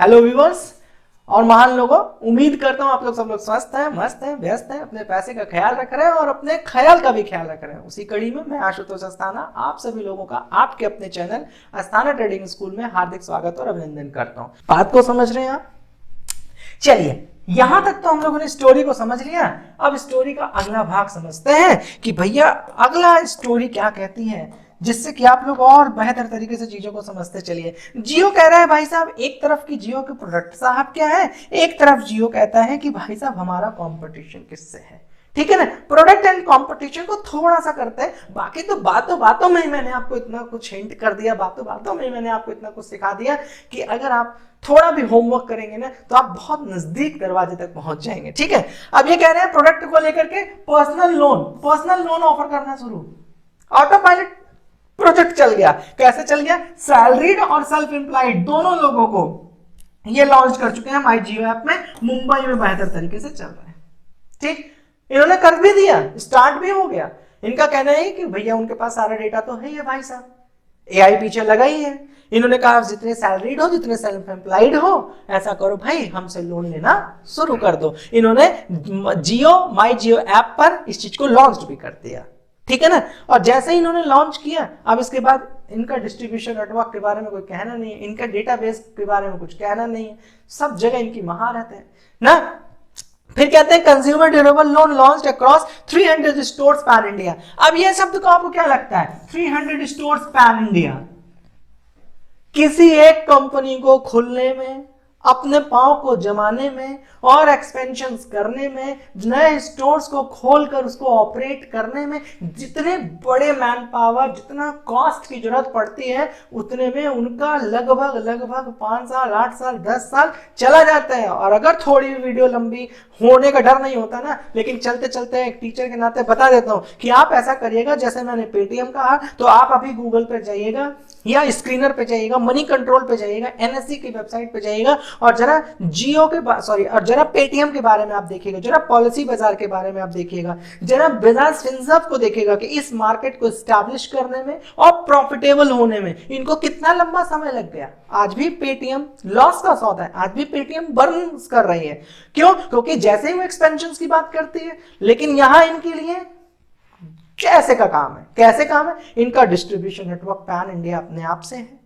Hello viewers और महान लोगों, उम्मीद करता हूं आप लोग सब लोग स्वस्थ हैं, मस्त हैं, व्यस्त हैं, अपने पैसे का ख्याल रख रहे हैं और अपने ख्याल का भी ख्याल रख रहे हैं। उसी कड़ी में मैं आशुतोष अस्थाना आप सभी लोगों का आपके अपने चैनल अस्थाना ट्रेडिंग स्कूल में हार्दिक स्वागत और अभिनंदन करता हूं। बात को समझ रहे हैं आप? चलिए, यहां तक तो हम लोगों ने स्टोरी को समझ लिया। अब स्टोरी का अगला भाग समझते हैं कि भैया अगला स्टोरी क्या कहती है, जिससे कि आप लोग और बेहतर तरीके से चीजों को समझते चलिए। जियो कह रहा है भाई साहब, एक तरफ की जियो के प्रोडक्ट साहब क्या है, एक तरफ जियो कहता है कि भाई साहब हमारा कंपटीशन किससे है। ठीक है ना, प्रोडक्ट एंड कंपटीशन को थोड़ा सा करते हैं। बाकी तो बातों बातों में मैंने आपको इतना कुछ हिंट कर दिया, बातों बातों में मैंने आपको इतना कुछ सिखा दिया कि अगर आप थोड़ा भी होमवर्क करेंगे ना तो आप बहुत नजदीक दरवाजे तक पहुंच जाएंगे। ठीक है, अब ये कह रहे हैं प्रोडक्ट को लेकर के पर्सनल लोन ऑफर करना शुरू। ऑटो पायलट प्रोजेक्ट चल गया। कैसे चल गया? सैलरीड और सेल्फ एम्प्लॉयड दोनों लोगों को ये लॉन्च कर चुके हैं माई जियो ऐप में। मुंबई में बेहतर तरीके से चल रहा है। ठीक, इन्होंने कर भी दिया, स्टार्ट भी हो गया। इनका कहना है कि भैया उनके पास सारा डेटा तो है ही भाई साहब, एआई पीछे लगा ही है। इन्होंने कहा जितने सैलरीड हो, जितने सेल्फ एम्प्लॉयड हो, ऐसा करो भाई हमसे लोन लेना शुरू कर दो। इन्होंने जियो माई जियो ऐप पर इस चीज को लॉन्च भी कर दिया। ठीक है ना, और जैसे ही इन्होंने लॉन्च किया, अब इसके बाद इनका डिस्ट्रीब्यूशन नेटवर्क के बारे में कोई कहना नहीं है, इनका डेटाबेस के बारे में कुछ कहना नहीं है, सब जगह इनकी महारत है ना। फिर कहते हैं consumer durable loan launched across 300 stores pan India. अब ये शब्द को आपको क्या लगता है? 300 स्टोर्स पैन इंडिया, किसी एक कंपनी को खुलने में, अपने पांव को जमाने में और एक्सपेंशन करने में, नए स्टोर्स को खोलकर उसको ऑपरेट करने में जितने बड़े मैन पावर, जितना कॉस्ट की जरूरत पड़ती है, उतने में उनका लगभग 5 साल, 8 साल, 10 साल चला जाता है। और अगर थोड़ी वीडियो लंबी होने का डर नहीं होता ना, लेकिन चलते चलते एक टीचर के नाते बता देता हूं कि आप ऐसा करिएगा जैसे मैंने पेटीएम कहा, तो आप अभी गूगल पे जाइएगा या स्क्रीनर पे जाइएगा, मनी कंट्रोल पे जाइएगा, एनएससी की वेबसाइट पे जाइएगा और जरा जियो के और जरा पेटीएम के बारे में आप देखिएगा, जरा पॉलिसी बाजार के बारे में आप देखिएगा, जरा बजाज फिनसर्व को देखिएगा कि इस मार्केट को एस्टैब्लिश करने में और प्रॉफिटेबल होने में इनको कितना लंबा समय लग गया। आज भी पेटीएम लॉस का सौदा है, आज भी पेटीएम बर्न कर रही है। क्यों? क्योंकि जैसे ही वो एक्सपेंशन की बात करती है, लेकिन यहां इनके लिए कैसे का काम है, कैसे काम है? इनका डिस्ट्रीब्यूशन नेटवर्क पैन इंडिया अपने आप से है।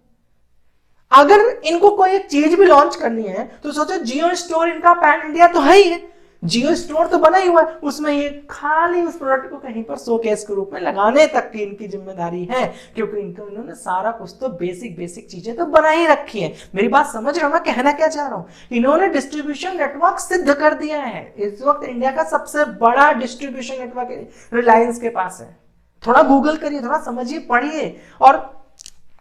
अगर इनको कोई एक चीज भी लॉन्च करनी है तो सोचो, जियो स्टोर इनका पैन इंडिया तो है ही है, जियो स्टोर तो बना ही हुआ है, उसमें ये खाली उस प्रोडक्ट को कहीं पर शोकेस के रूप में लगाने तक की इनकी जिम्मेदारी है, क्योंकि इन्होंने सारा कुछ तो बेसिक चीजें तो बना ही रखी है। मेरी बात समझ रहे हो मैं कहना क्या चाह रहा हूं? इन्होंने डिस्ट्रीब्यूशन नेटवर्क सिद्ध कर दिया है। इस वक्त इंडिया का सबसे बड़ा डिस्ट्रीब्यूशन नेटवर्क रिलायंस के पास है। थोड़ा गूगल करिए, थोड़ा समझिए, पढ़िए, और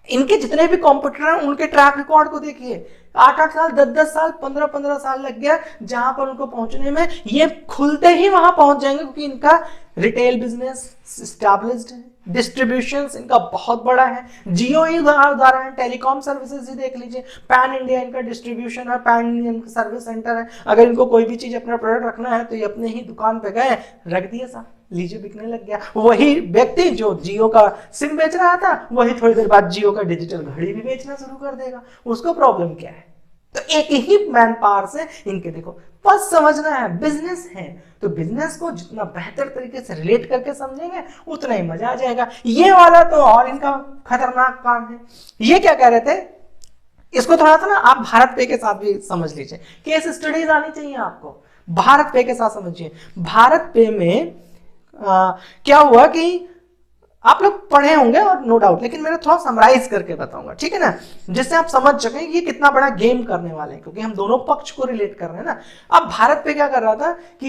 इनके जितने भी कॉम्पिटिटर हैं उनके ट्रैक रिकॉर्ड को देखिए। 8-8 साल, 10-10 साल, 15-15 साल लग गया जहां पर उनको पहुंचने में। ये खुलते ही वहां पहुंच जाएंगे क्योंकि इनका रिटेल बिजनेस एस्टैब्लिश्ड है, डिस्ट्रीब्यूशन इनका बहुत बड़ा है। जियो ही उदाहरण है, टेलीकॉम सर्विसेज ही देख लीजिए, पैन इंडिया इनका डिस्ट्रीब्यूशन है, पैन इंडिया सर्विस सेंटर है। अगर इनको कोई भी चीज अपना प्रोडक्ट रखना है तो ये अपने ही दुकान पे गए, रख दिया साहब, लीजिए बिकने लग गया। वही व्यक्ति जो जियो का सिम बेच रहा था, वही थोड़ी देर बाद जियो का डिजिटल घड़ी भी बेचना शुरू कर देगा। उसको प्रॉब्लम क्या है? तो एक ही मैन पावर से इनके, देखो बस समझना है, बिजनेस है तो बिजनेस को जितना बेहतर तरीके से रिलेट करके समझेंगे उतना ही मजा आ जाएगा। ये वाला तो और इनका खतरनाक काम है। ये क्या कह रहे थे, इसको थोड़ा सा ना आप भारत पे के साथ भी समझ लीजिए, केस स्टडीज आनी चाहिए आपको। भारत पे के साथ समझिए। भारत पे में क्या हुआ कि आप लोग पढ़े होंगे और नो डाउट, लेकिन मैं थोड़ा समराइज करके बताऊंगा, ठीक है ना, जिससे आप समझ सकें कि ये कितना बड़ा गेम करने वाले हैं, क्योंकि हम दोनों पक्ष को रिलेट कर रहे हैं ना। अब भारत पे क्या कर रहा था कि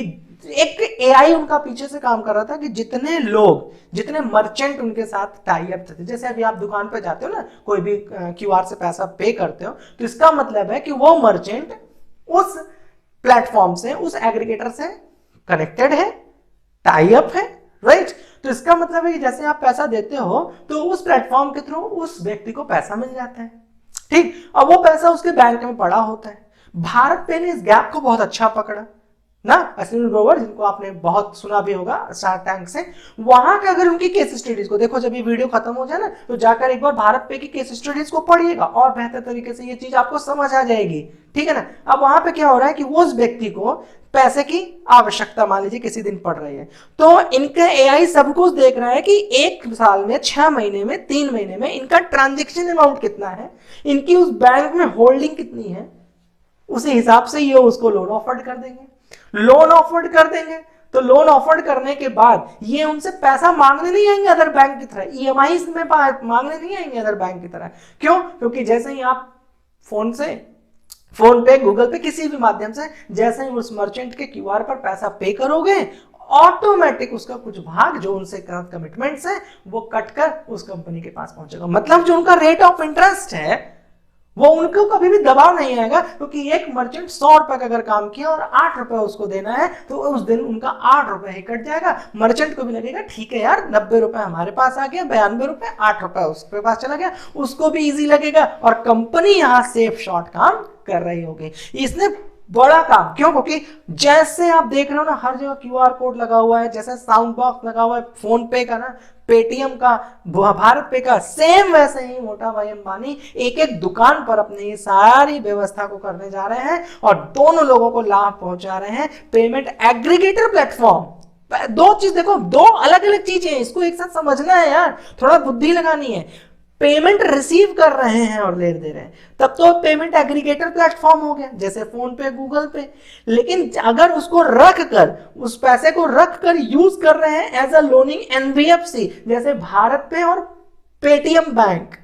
एक एआई उनका पीछे से काम कर रहा था कि जितने लोग, जितने मर्चेंट उनके साथ टाई अप थे, जैसे अभी आप दुकान पे जाते हो ना, कोई भी क्यूआर से पैसा पे करते हो, तो इसका मतलब है कि वो मर्चेंट उस प्लेटफॉर्म से, उस एग्रीगेटर से कनेक्टेड है, टाई अप है, राइट। तो इसका मतलब है कि जैसे आप पैसा देते हो तो उस प्लेटफॉर्म के थ्रू उस व्यक्ति को पैसा मिल जाता है। ठीक, अब वो पैसा उसके बैंक में पड़ा होता है। भारत पे ने इस गैप को बहुत अच्छा पकड़ा ना। अश्विनी ग्रोवर, जिनको आपने बहुत सुना भी होगा शार्क टैंक से, वहां के अगर उनकी केस स्टडीज को देखो, जब ये वीडियो खत्म हो जाए ना तो जाकर एक बार भारत पे की केस स्टडीज को पढ़िएगा और बेहतर तरीके से ये चीज आपको समझ आ जाएगी ठीक है ना। अब वहां पे क्या हो रहा है कि वो उस व्यक्ति को पैसे की आवश्यकता मान लीजिए किसी दिन पड़ रही है, तो इनका एआई सब कुछ देख रहा है कि एक साल में, 6 महीने में, 3 महीने में इनका ट्रांजेक्शन अमाउंट कितना है, इनकी उस बैंक में होल्डिंग कितनी है, उसी हिसाब से ये उसको लोन ऑफर कर देंगे। लोन ऑफर कर देंगे तो लोन ऑफर करने के बाद ये उनसे पैसा मांगने नहीं आएंगे अदर बैंक की तरह, ईएमआई में मांगने नहीं आएंगे अदर बैंक की तरह। क्यों? क्योंकि जैसे ही आप फोन पे, गूगल पे, किसी भी माध्यम से जैसे ही उस मर्चेंट के क्यूआर पर पैसा पे करोगे, ऑटोमेटिक उसका कुछ भाग जो उनसे कमिटमेंट्स है वो कट कर उस कंपनी के पास पहुंचेगा। मतलब जो उनका रेट ऑफ इंटरेस्ट है वो उनको कभी भी दबाव नहीं आएगा, क्योंकि एक मर्चेंट 100 रुपए का अगर काम किया और 8 रुपए उसको देना है तो उस दिन उनका 8 रुपए ही कट जाएगा। मर्चेंट को भी लगेगा ठीक है यार, 90 रुपए हमारे पास आ गया, 92 रुपए, 8 रुपए उसके पास चला गया, उसको भी इजी लगेगा और कंपनी यहां सेफ शॉर्ट काम कर रही होगी। इसने बड़ा काम क्यों? क्योंकि जैसे आप देख रहे हो ना हर जगह क्यूआर कोड लगा हुआ है, जैसे साउंड बॉक्स लगा हुआ है फोन पे का ना, पेटीएम का, भारत पे का, सेम वैसे ही मोटा भाई अंबानी एक एक दुकान पर अपनी ये सारी व्यवस्था को करने जा रहे हैं और दोनों लोगों को लाभ पहुंचा रहे हैं। पेमेंट एग्रीगेटर प्लेटफॉर्म, दो चीज देखो, दो अलग अलग चीजें हैं, इसको एक साथ समझना है यार, थोड़ा बुद्धि लगानी है। पेमेंट रिसीव कर रहे हैं और ले दे रहे हैं, तब तो पेमेंट एग्रीगेटर प्लेटफॉर्म हो गया जैसे फोन पे, गूगल पे। लेकिन अगर उसको रख कर, उस पैसे को रख कर यूज कर रहे हैं एज अ लोनिंग एनबीएफसी जैसे भारत पे और पेटीएम बैंक,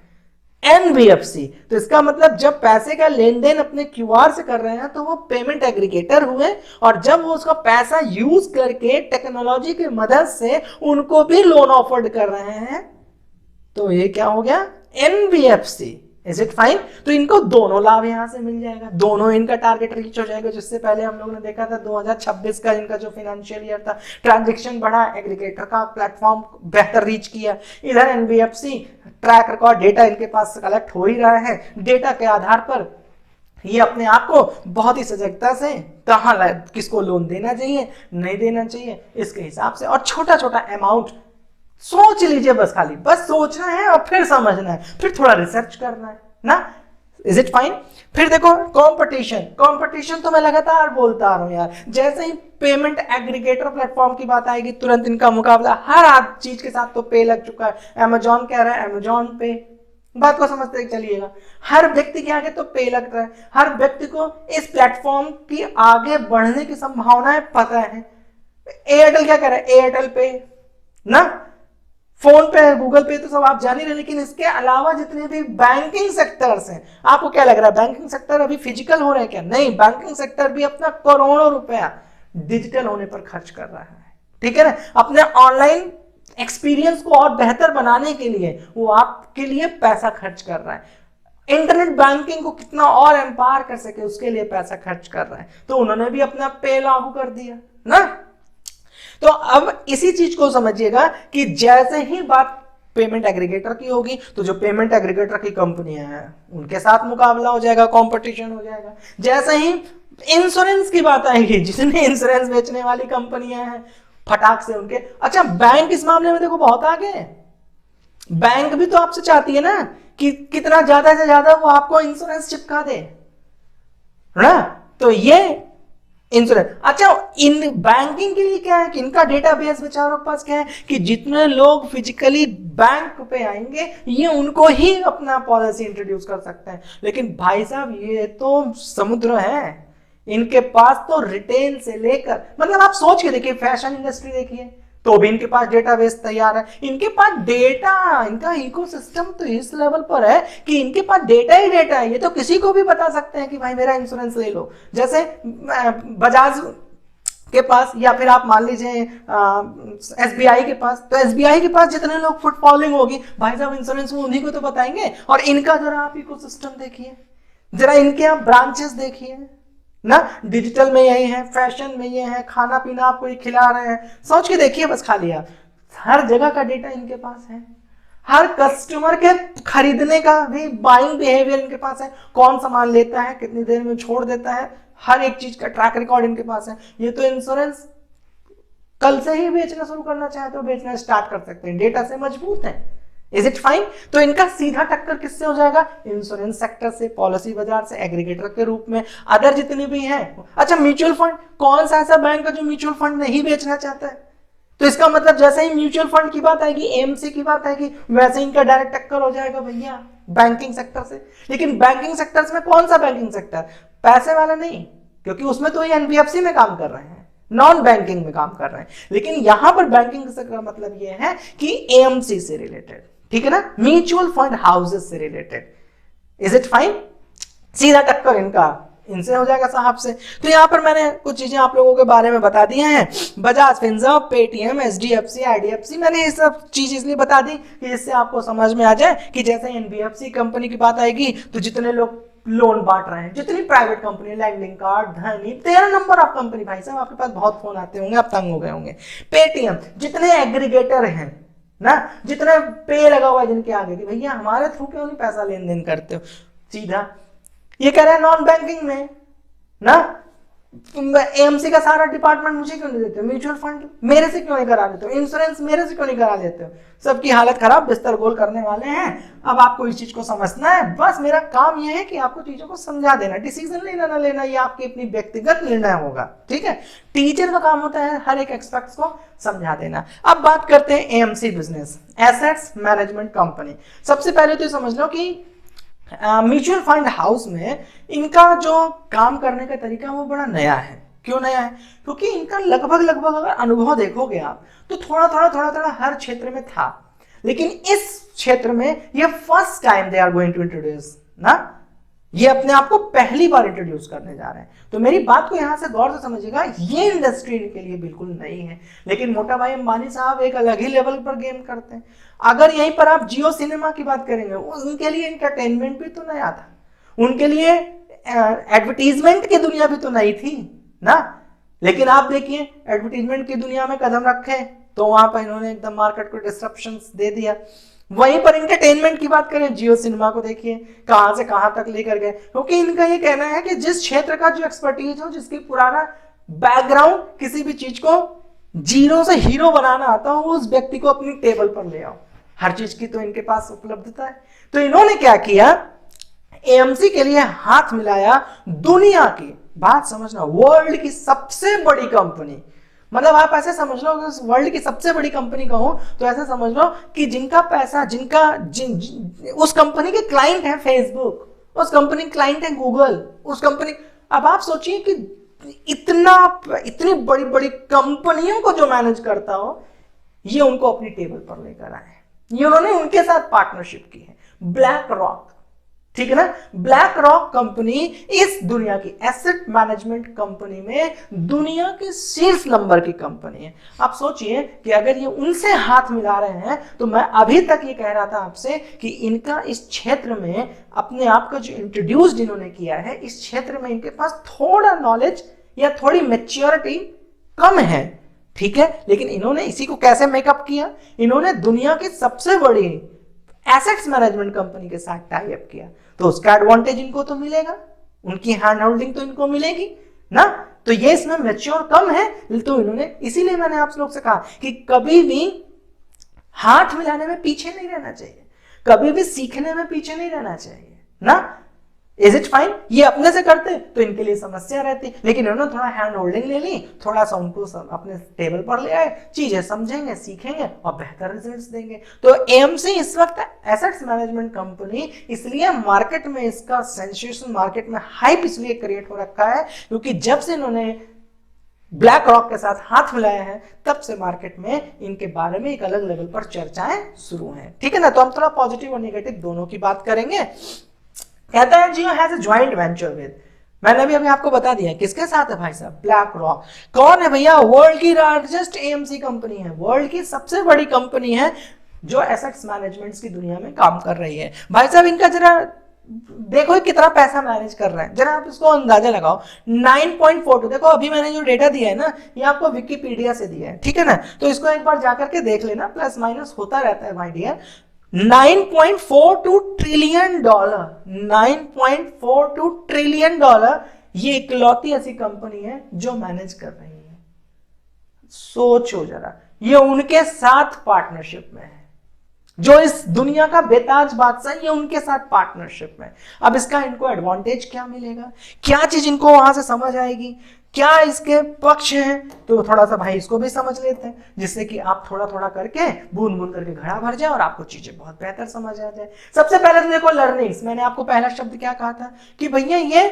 एनबीएफसी, तो इसका मतलब जब पैसे का लेन देन अपने क्यूआर से कर रहे हैं तो वो पेमेंट एग्रीगेटर हुए, और जब वो उसका पैसा यूज करके टेक्नोलॉजी की मदद से उनको भी लोन ऑफर कर रहे हैं तो ये क्या हो गया? एनबीएफसी। Is it fine? तो इनको दोनों लाभ यहां से मिल जाएगा, दोनों इनका टारगेट रीच हो जाएगा। जिससे पहले हम लोगों ने देखा था 2026 का इनका जो फाइनेंशियल ईयर था, ट्रांजैक्शन बढ़ा, एग्रीगेटर का प्लेटफॉर्म बेहतर रीच किया, इधर एनबीएफसी ट्रैक रिकॉर्ड डेटा इनके पास कलेक्ट हो ही रहा है, डेटा के आधार पर ये अपने आप को बहुत ही सजगता से कहाँ किसको लोन देना चाहिए, नहीं देना चाहिए, इसके हिसाब से, और छोटा छोटा अमाउंट सोच लीजिए, बस खाली बस सोचना है और फिर समझना है, फिर थोड़ा रिसर्च करना है ना। Is it fine? फिर देखो कंपटीशन तो मैं लगातार बोलता आ रहा हूं यार, जैसे ही पेमेंट एग्रीगेटर प्लेटफॉर्म की बात आएगी तुरंत इनका मुकाबला हर चीज के साथ तो पे लग चुका है। अमेजॉन कह रहा है अमेजॉन पे, बात को समझते चलिएगा, हर व्यक्ति के आगे तो पे लग रहा है, हर व्यक्ति को इस प्लेटफॉर्म की आगे बढ़ने की संभावनाएं पता है। एयरटेल क्या कह रहा है? एयरटेल पे ना, फोन पे है, गूगल पे तो सब आप जान ही रहे, लेकिन इसके अलावा जितने भी बैंकिंग सेक्टर्स हैं, आपको क्या लग रहा है बैंकिंग सेक्टर अभी फिजिकल हो रहे हैं क्या? नहीं, बैंकिंग सेक्टर भी अपना करोड़ों रुपया डिजिटल होने पर खर्च कर रहा है, ठीक है ना। अपने ऑनलाइन एक्सपीरियंस को और बेहतर बनाने के लिए वो आपके लिए पैसा खर्च कर रहा है। इंटरनेट बैंकिंग को कितना और एम्पावर कर सके उसके लिए पैसा खर्च कर रहा है, तो उन्होंने भी अपना पे लागू कर दिया ना। तो अब इसी चीज को समझिएगा कि जैसे ही बात पेमेंट एग्रीगेटर की होगी तो जो पेमेंट एग्रीगेटर की कंपनियां हैं उनके साथ मुकाबला हो जाएगा, कंपटीशन हो जाएगा। जैसे ही इंश्योरेंस की बात आएगी, जितने इंश्योरेंस बेचने वाली कंपनियां हैं फटाक से उनके, अच्छा बैंक इस मामले में देखो बहुत आगे है। बैंक भी तो आपसे चाहती है ना कि कितना ज्यादा से ज्यादा वो आपको इंश्योरेंस चिपका दे ना। तो ये इंश्योरेंस, अच्छा इन बैंकिंग के लिए क्या है कि इनका डेटाबेस बेचारों के पास क्या है कि जितने लोग फिजिकली बैंक पे आएंगे ये उनको ही अपना पॉलिसी इंट्रोड्यूस कर सकते हैं। लेकिन भाई साहब ये तो समुद्र है, इनके पास तो रिटेल से लेकर, मतलब आप सोच के देखिए, फैशन इंडस्ट्री देखिए तो भी इनके पास डेटाबेस तैयार है, इनके पास डेटा, इनका इकोसिस्टम तो इस लेवल पर है कि इनके पास डेटा ही डेटा है। ये तो किसी को भी बता सकते हैं कि भाई मेरा इंश्योरेंस ले लो, जैसे बजाज के पास, या फिर आप मान लीजिए एसबीआई के पास, तो एसबीआई के पास जितने लोग फुटफॉलिंग होगी भाई साहब इंश्योरेंस में उन्हीं को तो बताएंगे। और इनका जरा आप इकोसिस्टम देखिए, जरा इनके आप ब्रांचेस देखिए ना, डिजिटल में यही है, फैशन में ये है, खाना पीना आपको ये खिला रहे हैं, सोच के देखिए बस खाली आप, हर जगह का डेटा इनके पास है, हर कस्टमर के खरीदने का भी बाइंग बिहेवियर इनके पास है, कौन सामान लेता है, कितनी देर में छोड़ देता है, हर एक चीज का ट्रैक रिकॉर्ड इनके पास है। ये तो इंश्योरेंस कल से ही बेचना शुरू करना चाहे तो बेचना स्टार्ट कर सकते हैं, डेटा से मजबूत है। Is it fine? तो इनका सीधा टक्कर किससे हो जाएगा? इंश्योरेंस सेक्टर से, पॉलिसी बाजार से, एग्रीगेटर के रूप में, अदर जितने भी हैं। अच्छा, म्यूचुअल फंड, कौन सा ऐसा बैंक है जो म्यूचुअल फंड नहीं बेचना चाहता है? तो इसका मतलब जैसे ही म्यूचुअल फंड की बात आएगी, एएमसी की बात आएगी, वैसे इनका डायरेक्ट टक्कर हो जाएगा भैया बैंकिंग सेक्टर से। लेकिन बैंकिंग सेक्टर में कौन सा बैंकिंग सेक्टर? पैसे वाला नहीं, क्योंकि उसमें तो ये एनबीएफसी में काम कर रहे हैं, नॉन बैंकिंग में काम कर रहे हैं। लेकिन यहां पर बैंकिंग सेक्टर का मतलब ये है कि एएमसी से रिलेटेड, ठीक है ना, म्यूचुअल फंड हाउसेस से रिलेटेड। Is it fine? सीधा टक्कर इनसे हो जाएगा साहब से। तो यहां पर मैंने कुछ चीजें आप लोगों के बारे में बता दी हैं, Bajaj Finserv, Paytm, HDFC, IDFC. मैंने ये सब चीज इसलिए बता दी कि जिससे आपको समझ में आ जाए कि जैसे एनबीएफसी कंपनी की बात आएगी तो जितने लोग लोन बांट रहे हैं, जितनी प्राइवेट कंपनी, लैंडिंग कार्ड, धनी, 13 नंबर ऑफ कंपनी, भाई साहब आपके पास बहुत फोन आते होंगे, आप तंग हो गए होंगे। पेटीएम, जितने एग्रीगेटर हैं ना, जितने पे लगा हुआ है जिनके आगे कि भैया हमारे थ्रू क्यों नहीं पैसा लेन देन करते हो, सीधा ये कह रहे हैं नॉन बैंकिंग में ना, एएमसी का सारा डिपार्टमेंट मुझे क्यों नहीं देते हो, म्यूचुअल फंड मेरे से क्यों नहीं करा देते हो, इंश्योरेंस मेरे से क्यों नहीं करा देते हो, सबकी हालत खराब, बिस्तर गोल करने वाले हैं। अब आपको इस चीज को समझना है, बस मेरा काम यह है कि आपको चीजों को समझा देना, डिसीजन लेना ना लेना ये आपकी अपनी व्यक्तिगत निर्णय होगा, ठीक है। टीचर का काम होता है हर एक एक्सपेक्ट्स को समझा देना। अब बात करते हैं AMC business, assets management company. सबसे पहले तो समझ लो कि म्यूचुअल फंड हाउस में इनका जो काम करने का तरीका वो बड़ा नया है। क्यों नया है? क्योंकि इनका लगभग अगर अनुभव देखोगे आप तो थोड़ा हर क्षेत्र में था, लेकिन इस क्षेत्र में ये first time they are going to introduce ना, ये अपने आप को पहली बार इंट्रोड्यूस करने जा रहे हैं। तो मेरी बात को यहां से गौर से समझिएगा, ये इंडस्ट्री के लिए बिल्कुल नई है, लेकिन मोटा भाई अंबानी साहब एक अलग ही लेवल पर गेम करते हैं। अगर यहीं पर आप जियो सिनेमा की बात करेंगे, उनके लिए एंटरटेनमेंट भी तो नया था, उनके लिए एडवर्टीजमेंट की दुनिया भी तो नई थी ना। लेकिन आप देखिए एडवर्टीजमेंट की दुनिया में कदम रखे तो वहां पर इन्होंने एकदम मार्केट को डिस्ट्रप्शन दे दिया। वहीं पर एंटरटेनमेंट की बात करें, जियो सिनेमा को देखिए कहां से कहां तक लेकर गए, क्योंकि इनका ये कहना है कि जिस क्षेत्र का जो एक्सपर्टीज हो, जिसकी पुराना बैकग्राउंड, किसी भी चीज को जीरो से हीरो बनाना आता हो, उस व्यक्ति को अपनी टेबल पर ले आओ। हर चीज की तो इनके पास उपलब्धता है। तो इन्होंने क्या किया, एएमसी के लिए हाथ मिलाया दुनिया की, बात समझना, वर्ल्ड की सबसे बड़ी कंपनी, मतलब आप ऐसे समझ लो कि वर्ल्ड की सबसे बड़ी कंपनी कहूं तो ऐसे समझ लो कि जिनका पैसा, उस कंपनी के क्लाइंट है फेसबुक, उस कंपनी के क्लाइंट है गूगल, उस कंपनी। अब आप सोचिए कि इतनी बड़ी बड़ी कंपनियों को जो मैनेज करता हो, ये उनको अपनी टेबल पर लेकर आए। ये उन्होंने उनके साथ पार्टनरशिप की है, ब्लैक रॉक, ठीक है ना। ब्लैक रॉक कंपनी इस दुनिया की एसेट मैनेजमेंट कंपनी में दुनिया की शीर्ष नंबर की कंपनी है। आप सोचिए कि अगर ये उनसे हाथ मिला रहे हैं, तो मैं अभी तक ये कह रहा था आपसे कि इनका इस क्षेत्र में अपने आप का जो इंट्रोड्यूस इन्होंने किया है, इस क्षेत्र में इनके पास थोड़ा नॉलेज या थोड़ी मैच्योरिटी कम है, ठीक है। लेकिन इन्होंने इसी को कैसे मेकअप किया, इन्होंने दुनिया की सबसे बड़ी एसेट्स मैनेजमेंट कंपनी के साथ टाई अप किया, तो उसका एडवांटेज इनको तो मिलेगा, उनकी हैंड होल्डिंग तो इनको मिलेगी ना। तो ये इसमें मैच्योर कम है, तो इन्होंने, इसीलिए मैंने आप लोग से कहा कि कभी भी हाथ मिलाने में पीछे नहीं रहना चाहिए, कभी भी सीखने में पीछे नहीं रहना चाहिए ना। Is it fine? ये अपने से करते तो इनके लिए समस्या रहती, लेकिन इन्होंने थोड़ा हैंड होल्डिंग ले ली, थोड़ा सा उनको अपने टेबल पर ले आए, चीजें समझेंगे, सीखेंगे और बेहतर रिजल्ट्स देंगे। तो एएमसी इस वक्त एसेट्स मैनेजमेंट कंपनी, इसलिए मार्केट में इसका सेंसेशन, मार्केट में हाइप इसलिए क्रिएट हो रखा है क्योंकि जब से इन्होंने ब्लैक रॉक के साथ हाथ मिलाया है, तब से मार्केट में इनके बारे में एक अलग लेवल पर चर्चाएं शुरू हैं, ठीक है ना। तो हम थोड़ा पॉजिटिव और नेगेटिव दोनों की बात करेंगे। कहता है Jio has a joint venture with, मैंने भी अभी आपको बता दिया किसके साथ है भाई साहब, ब्लैक रॉक। कौन है भैया? वर्ल्ड की लार्जेस्ट एएमसी कंपनी है, वर्ल्ड की सबसे बड़ी कंपनी है जो एसेट्स मैनेजमेंट की दुनिया में काम कर रही है। भाई साहब इनका जरा देखो कितना पैसा मैनेज कर रहा है, जरा आप इसको अंदाजा लगाओ। 9.42, देखो अभी मैंने जो डेटा दिया है ना, ये आपको विकिपीडिया से दिया है, ठीक है ना। तो इसको एक बार जाकर के देख लेना, प्लस माइनस होता रहता है भाई dear. 9.42 trillion dollar, 9.42 trillion dollar, ये इकलौती ऐसी कंपनी है जो मैनेज कर रही है। सोचो जरा, ये उनके साथ पार्टनरशिप में है, जो इस दुनिया का बेताज बादशाह, ये उनके साथ पार्टनरशिप में। अब इसका इनको एडवांटेज क्या मिलेगा, क्या चीज इनको वहां से समझ आएगी, क्या इसके पक्ष हैं, तो थोड़ा सा भाई इसको भी समझ लेते हैं, जिससे कि आप थोड़ा थोड़ा करके बूंद बूंद करके घड़ा भर जाए और आपको चीजें बहुत बेहतर समझ आ जाए। सबसे पहले तो देखो लर्निंग्स, मैंने आपको पहला शब्द क्या कहा था कि भैया ये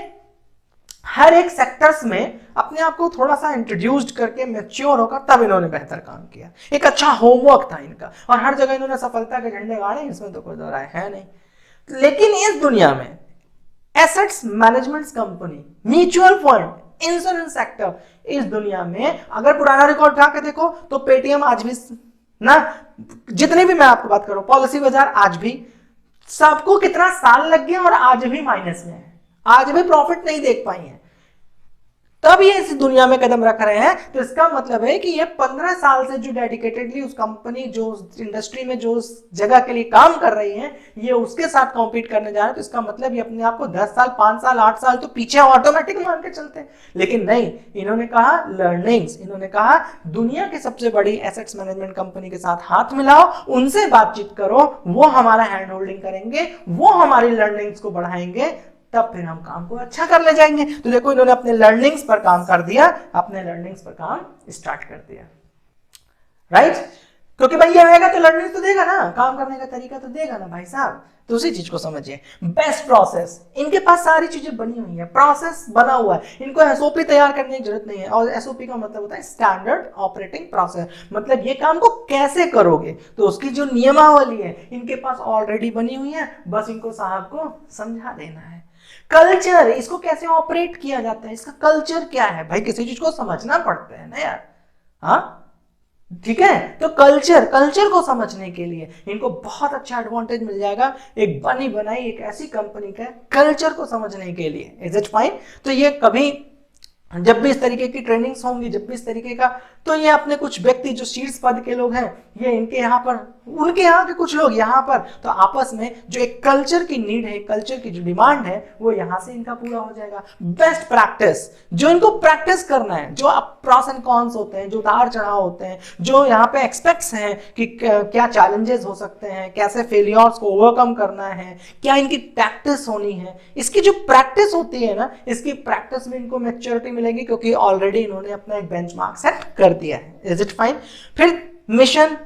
हर एक सेक्टर्स में अपने आप को थोड़ा सा इंट्रोड्यूस्ड करके मैच्योर होकर तब इन्होंने बेहतर काम किया। एक अच्छा होमवर्क था इनका, और हर जगह इन्होंने सफलता के झंडे गाड़े, इसमें तो कोई दो राय है नहीं। लेकिन इस दुनिया में assets management company, mutual fund, insurance sector, इस दुनिया में अगर पुराना रिकॉर्ड उठा के देखो तो पेटीएम आज भी ना, जितनी भी मैं आपको बात करूं, पॉलिसी बाजार आज भी, सबको कितना साल लग गया और आज भी माइनस में है, आज भी प्रॉफिट नहीं देख पाई है, तब ये इस दुनिया में कदम रख रहे हैं। तो इसका मतलब है कि ये 15 साल से जो डेडिकेटेडली उस कंपनी, जो उस इंडस्ट्री में, जो उस जगह के लिए काम कर रही है, ये उसके साथ कॉम्पीट करने जा रहे हैं। तो इसका मतलब ये अपने आप को 10 साल, 5 साल, 8 साल तो पीछे ऑटोमेटिक मान के चलते हैं। लेकिन नहीं, इन्होंने कहा लर्निंग्स, इन्होंने कहा दुनिया की सबसे बड़ी एसेट्स मैनेजमेंट कंपनी के साथ हाथ मिलाओ, उनसे बातचीत करो, वो हमारा हैंड होल्डिंग करेंगे, वो हमारी लर्निंग्स को बढ़ाएंगे, तब फिर हम काम को अच्छा कर ले जाएंगे। तो देखो इन्होंने अपने लर्निंग्स पर काम कर दिया, अपने लर्निंग्स पर काम स्टार्ट कर दिया, राइट। क्योंकि भाई ये आएगा तो लर्निंग तो देगा ना, काम करने का तरीका तो देगा ना भाई साहब। तो उसी चीज को समझिए। बेस्ट प्रोसेस, इनके पास सारी चीजें बनी हुई है, प्रोसेस बना हुआ है, इनको एसओपी तैयार करने की जरूरत नहीं है। और एसओपी का मतलब होता है स्टैंडर्ड ऑपरेटिंग प्रोसेस, मतलब ये काम को कैसे करोगे, तो उसकी जो नियमावली है इनके पास ऑलरेडी बनी हुई है, बस इनको साहब को समझा देना है। कल्चर, इसको कैसे ऑपरेट किया जाता है, इसका कल्चर क्या है, भाई किसी चीज को समझना पड़ता है ना यार, हाँ ठीक है। तो कल्चर को समझने के लिए इनको बहुत अच्छा एडवांटेज मिल जाएगा, एक बनी बनाई एक ऐसी कंपनी का कल्चर को समझने के लिए। Is it fine. तो ये कभी जब भी इस तरीके की ट्रेनिंग्स होंगी, जब भी इस तरीके का, तो ये अपने कुछ व्यक्ति जो शीर्ष पद के लोग हैं, ये इनके यहाँ पर, उनके यहाँ के कुछ लोग यहाँ पर, तो आपस में जो एक कल्चर की नीड है, कल्चर की जो डिमांड है, वो यहाँ से इनका पूरा हो जाएगा। बेस्ट प्रैक्टिस, जो इनको प्रैक्टिस करना है, जो प्रॉस एंड कॉन्स होते हैं, जो उतार चढ़ाव होते हैं, जो यहाँ पे एक्सपेक्ट्स हैं कि क्या चैलेंजेस हो सकते हैं, कैसे फेलियर्स को ओवरकम करना है, क्या इनकी प्रैक्टिस होनी है, इसकी जो प्रैक्टिस होती है ना, इसकी प्रैक्टिस में इनको मैच्योरिटी मिलेगी, क्योंकि ऑलरेडी इन्होंने अपना एक बेंचमार्क सेट कर दिया है। Is it fine. फिर मिशन,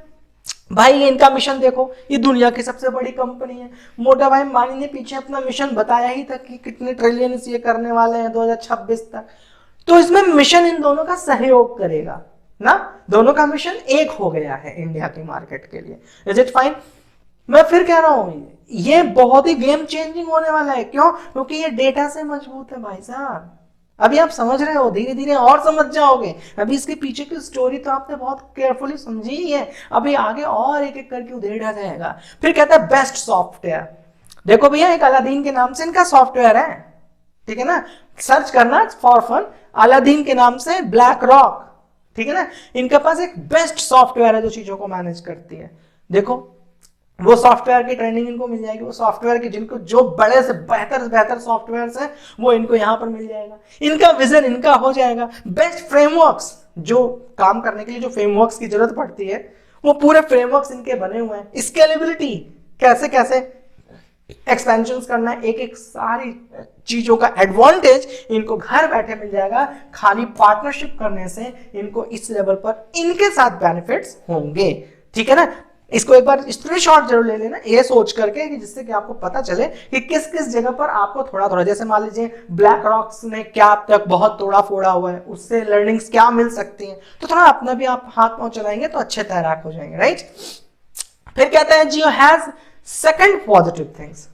भाई ये इनका मिशन देखो, ये दुनिया की सबसे बड़ी कंपनी है, मोटा भाई मानी ने पीछे अपना मिशन बताया ही था कि कितने ट्रिलियन ये करने वाले हैं 2026 तक। तो इसमें मिशन इन दोनों का सहयोग करेगा ना, दोनों का मिशन एक हो गया है इंडिया की मार्केट के लिए। Is it fine. मैं फिर कह रहा हूं ये बहुत ही गेम चेंजिंग होने वाला है। क्यों? क्योंकि ये डेटा से मजबूत है भाई साहब। अभी आप समझ रहे हो, धीरे धीरे और समझ जाओगे। अभी इसके पीछे की स्टोरी तो आपने बहुत केयरफुली समझी ही है, अभी आगे और एक एक करके उधेड़ा जाएगा। फिर कहता है बेस्ट सॉफ्टवेयर। देखो भैया, एक अलादीन के नाम से इनका सॉफ्टवेयर है, ठीक है ना, सर्च करना फॉर फन, अलादीन के नाम से ब्लैक रॉक, ठीक है ना। इनके पास एक बेस्ट सॉफ्टवेयर है जो चीजों को मैनेज करती है। देखो वो सॉफ्टवेयर की ट्रेनिंग इनको मिल जाएगी, वो सॉफ्टवेयर की जिनको जो बड़े से बेहतर सॉफ्टवेयर है वो इनको यहां पर मिल जाएगा। इनका विजन इनका हो जाएगा। बेस्ट फ्रेमवर्क्स, जो काम करने के लिए जो फ्रेमवर्क्स की जरूरत पड़ती है वो पूरे फ्रेमवर्क्स इनके बने हुए हैं। स्केलेबिलिटी, कैसे कैसे एक्सपेंशन करना है, एक एक सारी चीजों का एडवांटेज इनको घर बैठे मिल जाएगा। खाली पार्टनरशिप करने से इनको इस लेवल पर इनके साथ बेनिफिट्स होंगे, ठीक है ना। इसको एक बार स्क्रीनशॉट जरूर ले लेना, ये सोच करके कि जिससे कि आपको पता चले कि किस किस जगह पर आपको थोड़ा थोड़ा, जैसे मान लीजिए ब्लैक रॉक्स ने क्या अब तक बहुत तोड़ा फोड़ा हुआ है, उससे लर्निंग्स क्या मिल सकती हैं, तो थोड़ा अपना भी आप हाथ पांव चलाएंगे तो अच्छे तैराक हो जाएंगे, राइट। फिर कहता है Jio has second positive things.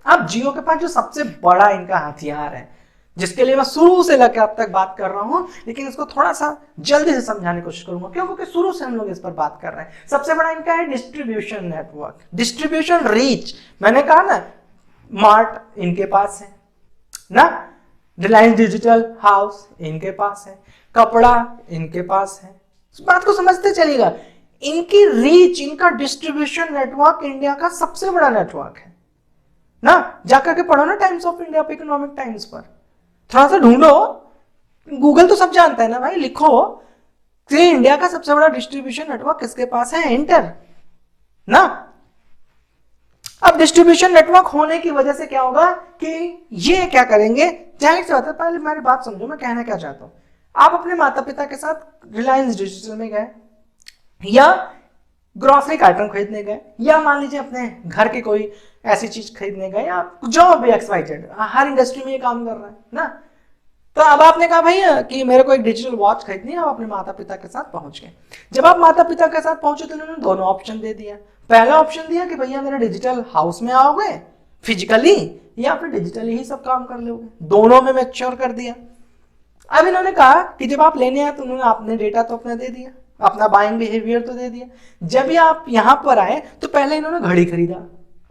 अब जियो के पास जो सबसे बड़ा इनका हथियार है, जिसके लिए मैं शुरू से लेकर अब तक बात कर रहा हूं, लेकिन इसको थोड़ा सा जल्दी से समझाने की कोशिश करूंगा। क्यों? क्योंकि शुरू से हम लोग इस पर बात कर रहे हैं। सबसे बड़ा इनका है डिस्ट्रीब्यूशन नेटवर्क, डिस्ट्रीब्यूशन रीच। मैंने कहा ना, मार्ट इनके पास है ना, रिलायंस डिजिटल हाउस इनके पास है, कपड़ा इनके पास है। इस बात को समझते चलिएगा, इनकी रीच, इनका डिस्ट्रीब्यूशन नेटवर्क इंडिया का सबसे बड़ा नेटवर्क है ना। जाकर के पढ़ो ना टाइम्स ऑफ इंडिया पे, इकोनॉमिक टाइम्स पर थोड़ा सा ढूंढो, गूगल तो सब जानता है ना भाई, लिखो कि इंडिया का सबसे बड़ा डिस्ट्रीब्यूशन नेटवर्क किसके पास है, एंटर ना। अब डिस्ट्रीब्यूशन नेटवर्क होने की वजह से क्या होगा कि ये क्या करेंगे, जाहिर सी बात है, पहले मेरी बात समझो मैं कहना क्या चाहता हूं। आप अपने माता पिता के साथ रिलायंस डिजिटल में गए, या ग्रोसरी कार्टन खरीदने गए, या मान लीजिए अपने घर की कोई ऐसी चीज खरीदने गए, या जो भी XYZ, हर इंडस्ट्री में ये काम कर रहा है ना। तो अब आपने कहा भैया कि मेरे को एक डिजिटल वॉच खरीदनी है, आप अपने माता पिता के साथ पहुंच गए। जब आप माता पिता के साथ पहुंचे तो उन्होंने दोनों ऑप्शन दे दिया। पहला ऑप्शन दिया कि भैया मेरे डिजिटल हाउस में आओगे फिजिकली, या फिर डिजिटली ही सब काम कर लोगे, दोनों में मैच्योर कर दिया। अब इन्होंने कहा कि जब आप लेने आए तो उन्होंने अपने डेटा तो अपना दे दिया, अपना बाइंग बिहेवियर तो दे दिया। जब भी आप यहां पर आए तो पहले इन्होंने घड़ी खरीदा,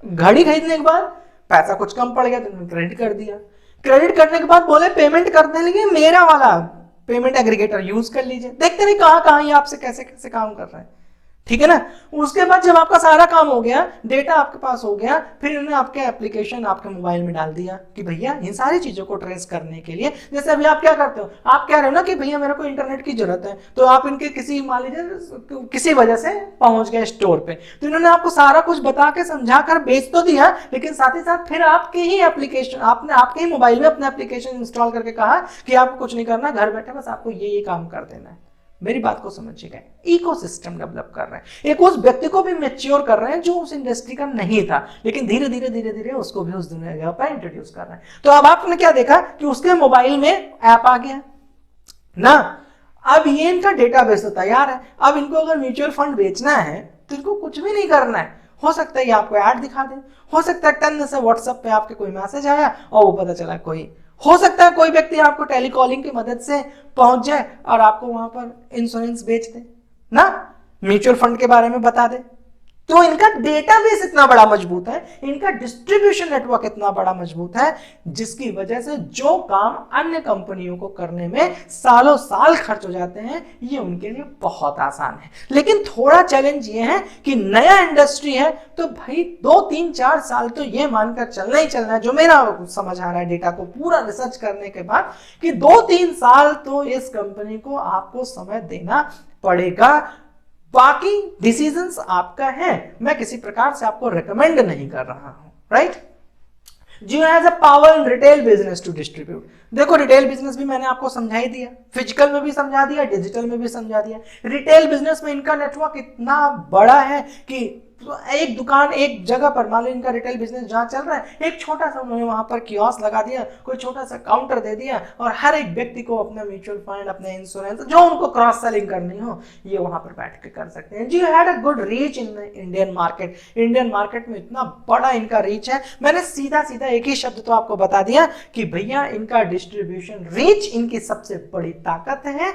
घड़ी खरीदने के बाद पैसा कुछ कम पड़ गया तो इन्होंने क्रेडिट कर दिया। क्रेडिट करने के बाद बोले पेमेंट करने लगे, मेरा वाला पेमेंट एग्रीगेटर यूज कर लीजिए। देखते नहीं कहां कहां ये आपसे कैसे कैसे काम कर रहे हैं, ठीक है ना। उसके बाद जब आपका सारा काम हो गया, डेटा आपके पास हो गया, फिर इन्होंने आपके एप्लीकेशन आपके मोबाइल में डाल दिया कि भैया इन सारी चीजों को ट्रेस करने के लिए, जैसे अभी आप क्या करते हो, आप कह रहे हो ना कि भैया मेरे को इंटरनेट की जरूरत है, तो आप इनके किसी मान लीजिए किसी वजह से पहुंच गए स्टोर पे, तो इन्होंने आपको सारा कुछ बता के समझा कर बेच तो दिया, लेकिन साथ ही साथ फिर आपके ही एप्लीकेशन, आपने आपके ही मोबाइल में अपना एप्लीकेशन इंस्टॉल करके कहा कि आपको कुछ नहीं करना, घर बैठे बस आपको ये काम कर देना है। मेरी बात को समझिएगा, इकोसिस्टम डेवलप कर रहे हैं, एक उस व्यक्ति को भी मैच्योर कर रहे हैं जो उस इंडस्ट्री का नहीं था, लेकिन धीरे धीरे उसको भी उस दुनिया पर इंट्रोड्यूस कर रहे हैं। तो अब आपने क्या देखा कि उसके मोबाइल में ऐप आ गया ना, अब ये इनका डेटाबेस तो तैयार है। अब इनको अगर म्यूचुअल फंड बेचना है तो इनको कुछ भी नहीं करना है, हो सकता है ये आपको ऐड दिखा दे, हो सकता है टन से व्हाट्सएप पे आपके कोई मैसेज आया और वो पता चला कोई, हो सकता है कोई व्यक्ति आपको टेलीकॉलिंग की मदद से पहुंच जाए और आपको वहां पर इंश्योरेंस बेच दे ना, म्यूचुअल फंड के बारे में बता दे। तो इनका डेटाबेस इतना बड़ा मजबूत है, इनका डिस्ट्रीब्यूशन नेटवर्क इतना बड़ा मजबूत है, जिसकी वजह से जो काम अन्य कंपनियों को करने में सालों साल खर्च हो जाते हैं, ये उनके लिए बहुत आसान है। लेकिन थोड़ा चैलेंज ये है कि नया इंडस्ट्री है, तो भाई 2-3-4 साल तो ये मानकर चलना ही चलना है, जो मेरा समझ आ रहा है डेटा को पूरा रिसर्च करने के बाद, कि 2-3 साल तो इस कंपनी को आपको समय देना पड़ेगा। बाकी डिसीजंस आपका है, मैं किसी प्रकार से आपको रेकमेंड नहीं कर रहा हूं, right. Jio has a power in retail business to distribute. देखो रिटेल बिजनेस भी मैंने आपको समझा ही दिया, फिजिकल में भी समझा दिया, डिजिटल में भी समझा दिया। रिटेल बिजनेस में इनका नेटवर्क इतना बड़ा है कि एक दुकान एक जगह पर, मान लो इनका रिटेल बिजनेस जहां चल रहा है, एक छोटा सा उन्होंने वहां पर कियोस्क लगा दिया, कोई छोटा सा काउंटर दे दिया, और हर एक व्यक्ति को अपना म्यूचुअल फंड, अपने इंश्योरेंस, जो उनको क्रॉस सेलिंग करनी हो, ये वहां पर बैठ के कर सकते हैं। Jio had a good reach in Indian market. Indian market में इतना बड़ा इनका रीच है, मैंने सीधा सीधा एक ही शब्द तो आपको बता दिया कि भैया इनका डिस्ट्रीब्यूशन रीच इनकी सबसे बड़ी ताकत है।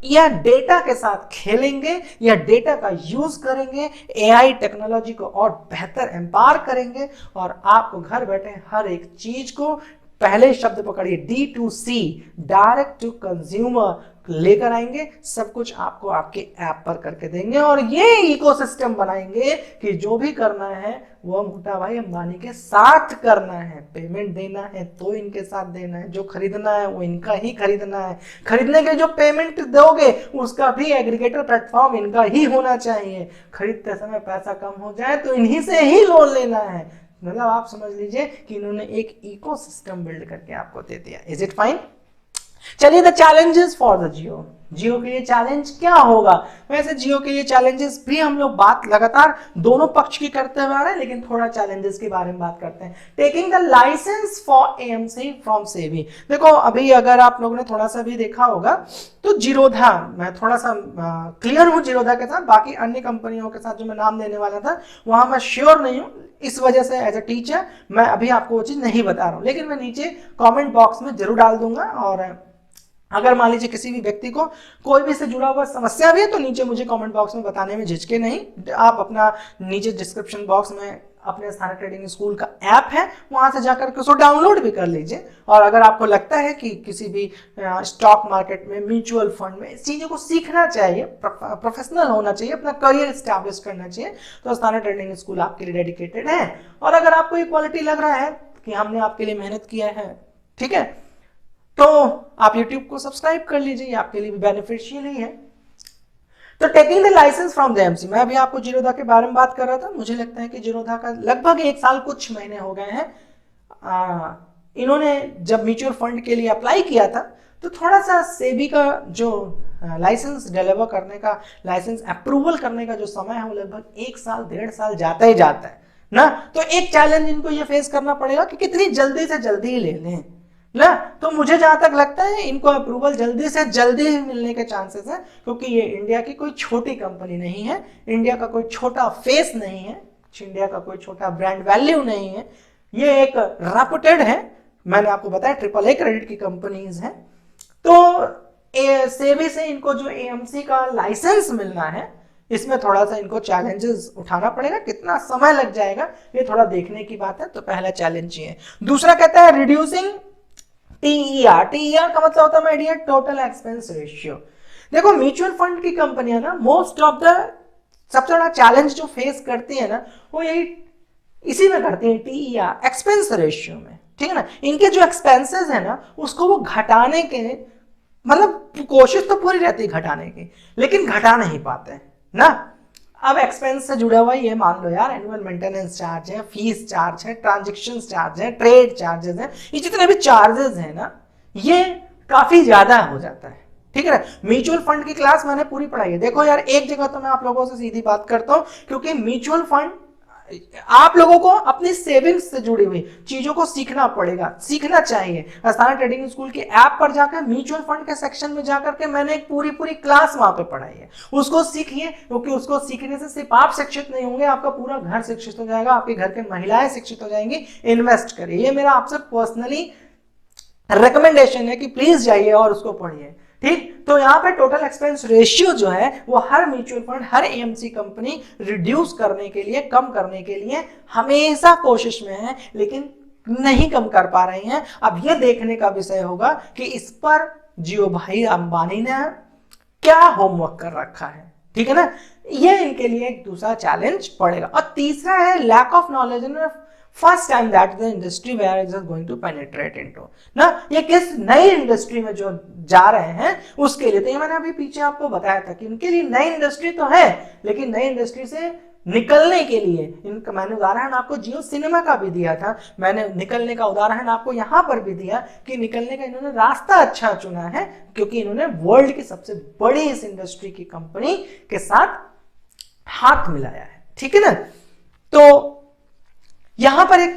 यह डेटा के साथ खेलेंगे, या डेटा का यूज करेंगे, एआई टेक्नोलॉजी को और बेहतर एम्पावर करेंगे, और आपको घर बैठे हर एक चीज को, पहले शब्द पकड़िए, D2C, डायरेक्ट टू कंज्यूमर लेकर आएंगे, सब कुछ आपको आपके ऐप पर करके देंगे, और ये इकोसिस्टम बनाएंगे कि जो भी करना है वो मोटा भाई अंबानी के साथ करना है। पेमेंट देना है तो इनके साथ देना है, जो खरीदना है वो इनका ही खरीदना है, खरीदने के जो पेमेंट दोगे उसका भी एग्रीगेटर प्लेटफॉर्म इनका ही होना चाहिए, खरीदते समय पैसा कम हो जाए तो इन्हीं से ही लोन लेना है। मतलब आप समझ लीजिए कि इन्होंने एक इकोसिस्टम बिल्ड करके आपको दे दिया। Is it fine? चलिए, द चैलेंजेस फॉर द जियो। जियो के लिए चैलेंज क्या होगा? वैसे जियो के लिए चैलेंजेस भी हम लोग बात लगातार दोनों पक्ष की करते हुए आ रहे हैं, लेकिन थोड़ा चैलेंजेस के बारे में बात करते हैं। Taking the licence for AMC from SEBI. देखो अभी अगर आप लोगों ने थोड़ा सा भी देखा होगा तो जीरोधा, मैं थोड़ा सा क्लियर हूं जीरोधा के साथ, बाकी अन्य कंपनियों के साथ जो मैं नाम देने वाला था वहां मैं श्योर नहीं हूं, इस वजह से एज अ टीचर मैं अभी आपको वो चीज नहीं बता रहा हूं, लेकिन मैं नीचे कमेंट बॉक्स में जरूर डाल दूंगा। और अगर मान लीजिए किसी भी व्यक्ति को कोई भी से जुड़ा हुआ समस्या भी है तो नीचे मुझे कमेंट बॉक्स में बताने में झिझके नहीं, आप अपना नीचे डिस्क्रिप्शन बॉक्स में अपने स्थानिक ट्रेडिंग स्कूल का ऐप है, वहां से जाकर के उसको डाउनलोड भी कर लीजिए। और अगर आपको लगता है कि किसी भी स्टॉक मार्केट में, म्यूचुअल फंड में इस चीज़ों को सीखना चाहिए, प्रोफेशनल होना चाहिए, अपना करियर स्टैब्लिश करना चाहिए, तो स्थानिक ट्रेडिंग स्कूल आपके लिए डेडिकेटेड है। और अगर आपको ये क्वालिटी लग रहा है कि हमने आपके लिए मेहनत किया है, ठीक है, तो आप YouTube को सब्सक्राइब कर लीजिए, आपके लिए भी बेनिफिशियल ही है। तो taking the licence from the AMC, मैं अभी आपको जीरोधा के बारे में बात कर रहा था, मुझे लगता है कि जीरोधा का लगभग 1 साल कुछ महीने हो गए हैं। इन्होंने जब म्यूचुअल फंड के लिए अप्लाई किया था तो थोड़ा सा सेबी का जो लाइसेंस डिलीवर करने का, लाइसेंस अप्रूवल करने का जो समय है वो लगभग 1 साल 1.5 साल जाता ही जाता है ना। तो एक चैलेंज इनको ये फेस करना पड़ेगा कि कितनी जल्दी से जल्दी ही ले लें ना। तो मुझे जहां तक लगता है इनको अप्रूवल जल्दी से जल्दी ही मिलने के चांसेस है, क्योंकि ये इंडिया की कोई छोटी कंपनी नहीं है, इंडिया का कोई छोटा फेस नहीं है, इंडिया का कोई छोटा ब्रांड वैल्यू नहीं है, ये एक रेपुटेड है, मैंने आपको बताया AAA क्रेडिट की कंपनीज हैं। तो सेबी से इनको जो एएमसी का लाइसेंस मिलना है इसमें थोड़ा सा इनको चैलेंजेस उठाना पड़ेगा, कितना समय लग जाएगा ये थोड़ा देखने की बात है। तो पहला चैलेंज ये है। दूसरा कहता है रिड्यूसिंग टीईआर, टीईआर का मतलब होता है my dear total expense ratio. देखो म्यूचुअल फंड की कंपनियां ना मोस्ट ऑफ द सबसे बड़ा चैलेंज जो फेस करती है ना वो यही इसी में करती है, टीईआर एक्सपेंस रेशियो में, ठीक है ना। इनके जो एक्सपेंसेस है ना उसको वो घटाने के मतलब कोशिश तो पूरी रहती है घटाने की, लेकिन घटा नहीं पाते ना। अब एक्सपेंस से जुड़ा हुआ ये मान लो यार, एनुअल मेंटेनेंस चार्ज है, फीस चार्ज है, ट्रांजैक्शन चार्ज है, ट्रेड चार्जेस है, ये जितने भी चार्जेस है ना ये काफी ज्यादा हो जाता है, ठीक है ना। म्यूचुअल फंड की क्लास मैंने पूरी पढ़ाई है। देखो यार एक जगह तो मैं आप लोगों से सीधी बात करता हूं, क्योंकि म्यूचुअल फंड आप लोगों को अपनी सेविंग्स से जुड़ी हुई चीजों को सीखना पड़ेगा, सीखना चाहिए। अस्थाना ट्रेडिंग स्कूल के ऐप पर जाकर म्यूचुअल फंड के सेक्शन में जाकर के मैंने एक पूरी क्लास वहां पे पढ़ाई है, उसको सीखिए, क्योंकि उसको सीखने से सिर्फ आप शिक्षित नहीं होंगे, आपका पूरा घर शिक्षित हो जाएगा, आपके घर के महिलाएं शिक्षित हो जाएंगी। इन्वेस्ट करिए, ये मेरा आपसे पर्सनली रिकमेंडेशन है कि प्लीज जाइए और उसको पढ़िए, ठीक। तो यहाँ पे टोटल एक्सपेंस रेशियो जो है वो हर म्यूचुअल फंड, हर एएमसी कंपनी रिड्यूस करने के लिए, कम करने के लिए हमेशा कोशिश में है, लेकिन नहीं कम कर पा रही हैं। अब ये देखने का विषय होगा कि इस पर जियो भाई अंबानी ने क्या होमवर्क कर रखा है, ठीक है ना। ये इनके लिए एक दूसरा चैलेंज पड़ेगा। और तीसरा है lack of knowledge in first time that the industry where is going to penetrate into ना। ये किस नई इंडस्ट्री में जो जा रहे हैं उसके लिए, तो ये मैंने अभी पीछे आपको बताया था कि इनके लिए नई इंडस्ट्री तो है, लेकिन नई इंडस्ट्री से निकलने के लिए इनका मैंने उदाहरण आपको जियो सिनेमा का भी दिया था, मैंने निकलने का उदाहरण आपको यहां पर भी दिया कि निकलने का इन्होंने रास्ता अच्छा चुना है, क्योंकि इन्होंने वर्ल्ड की सबसे बड़ी इस इंडस्ट्री की कंपनी के साथ हाथ मिलाया है, ठीक है ना। तो यहां पर एक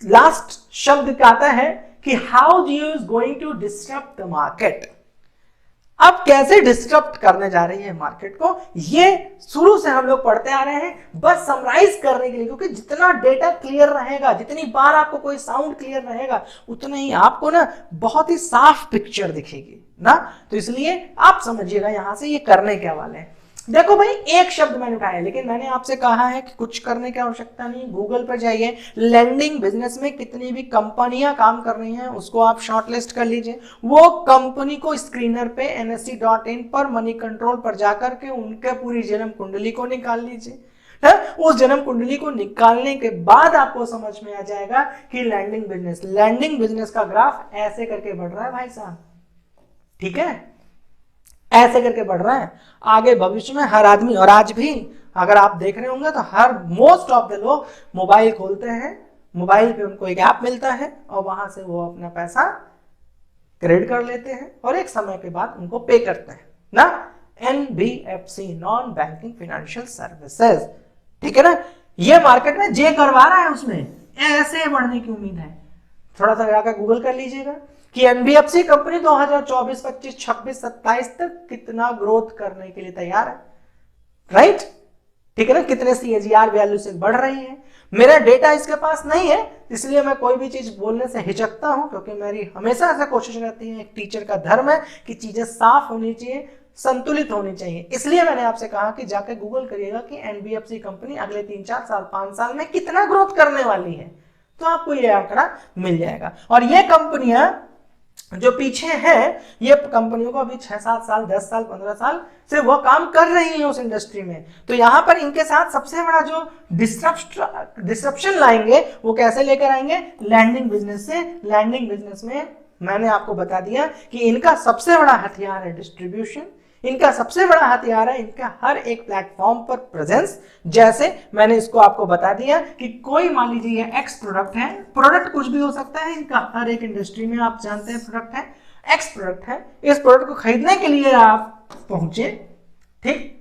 लास्ट शब्द आता है कि how Jio is going to disturb the market. अब कैसे डिस्टर्ब करने जा रही है मार्केट को, ये शुरू से हम लोग पढ़ते आ रहे हैं, बस समराइज करने के लिए, क्योंकि जितना डेटा क्लियर रहेगा, जितनी बार आपको कोई साउंड क्लियर रहेगा, उतना ही आपको ना बहुत ही साफ पिक्चर दिखेगी ना। तो इसलिए आप समझिएगा यहां से ये करने क्या वाले हैं। देखो भाई एक शब्द मैंने उठाया, लेकिन मैंने आपसे कहा है कि कुछ करने की आवश्यकता नहीं, गूगल पर जाइए, लैंडिंग बिजनेस में कितनी भी कंपनियां काम कर रही हैं उसको आप शॉर्टलिस्ट कर लीजिए, वो कंपनी को स्क्रीनर पे NSE.in पर मनी कंट्रोल पर जाकर के उनके पूरी जन्म कुंडली को निकाल लीजिए। उस जन्म कुंडली को निकालने के बाद आपको समझ में आ जाएगा कि लैंडिंग बिजनेस का ग्राफ ऐसे करके बढ़ रहा है भाई साहब, ठीक है, ऐसे करके बढ़ रहा है। आगे भविष्य में हर आदमी, और आज भी अगर आप देख रहे होंगे तो हर मोस्ट ऑफ द लोग मोबाइल खोलते हैं, मोबाइल पे उनको एक ऐप मिलता है और वहां से वो अपना पैसा क्रेडिट कर लेते हैं और एक समय के बाद उनको पे करते हैं ना। NBFC, non banking financial services, ठीक है ना। ये मार्केट में जे करवा रहा है उसमें ऐसे बढ़ने की उम्मीद है। थोड़ा सा जाकर गूगल कर लीजिएगा कि NBFC कंपनी 2024, 25, 26, 27 तक कितना ग्रोथ करने के लिए तैयार है, राइट, ठीक है ना। कितने CAGR वैल्यू से बढ़ रही है। मेरा डेटा इसके पास नहीं है, इसलिए मैं कोई भी चीज बोलने से हिचकता हूं, क्योंकि मेरी हमेशा ऐसा कोशिश रहती है, एक टीचर का धर्म है कि चीजें साफ होनी चाहिए, संतुलित होनी चाहिए। इसलिए मैंने आपसे कहा कि जाकर गूगल करिएगा कि NBFC कंपनी अगले 3-4 साल 5 साल में कितना ग्रोथ करने वाली है, तो आपको यह आंकड़ा मिल जाएगा। और ये कंपनियां जो पीछे हैं, ये कंपनियों को अभी 6-7 साल, 10 साल, 15 साल से वो काम कर रही है उस इंडस्ट्री में। तो यहां पर इनके साथ सबसे बड़ा जो डिस्ट्रप्शन लाएंगे वो कैसे लेकर आएंगे, लैंडिंग बिजनेस से। लैंडिंग बिजनेस में मैंने आपको बता दिया कि इनका सबसे बड़ा हथियार है डिस्ट्रीब्यूशन, इनका सबसे बड़ा हथियार है इनका हर एक प्लेटफॉर्म पर प्रेजेंस। जैसे मैंने इसको आपको बता दिया कि कोई मान लीजिए ये एक्स प्रोडक्ट है, प्रोडक्ट कुछ भी हो सकता है, इनका हर एक इंडस्ट्री में आप जानते हैं प्रोडक्ट है, एक्स प्रोडक्ट है। इस प्रोडक्ट को खरीदने के लिए आप पहुंचे, ठीक,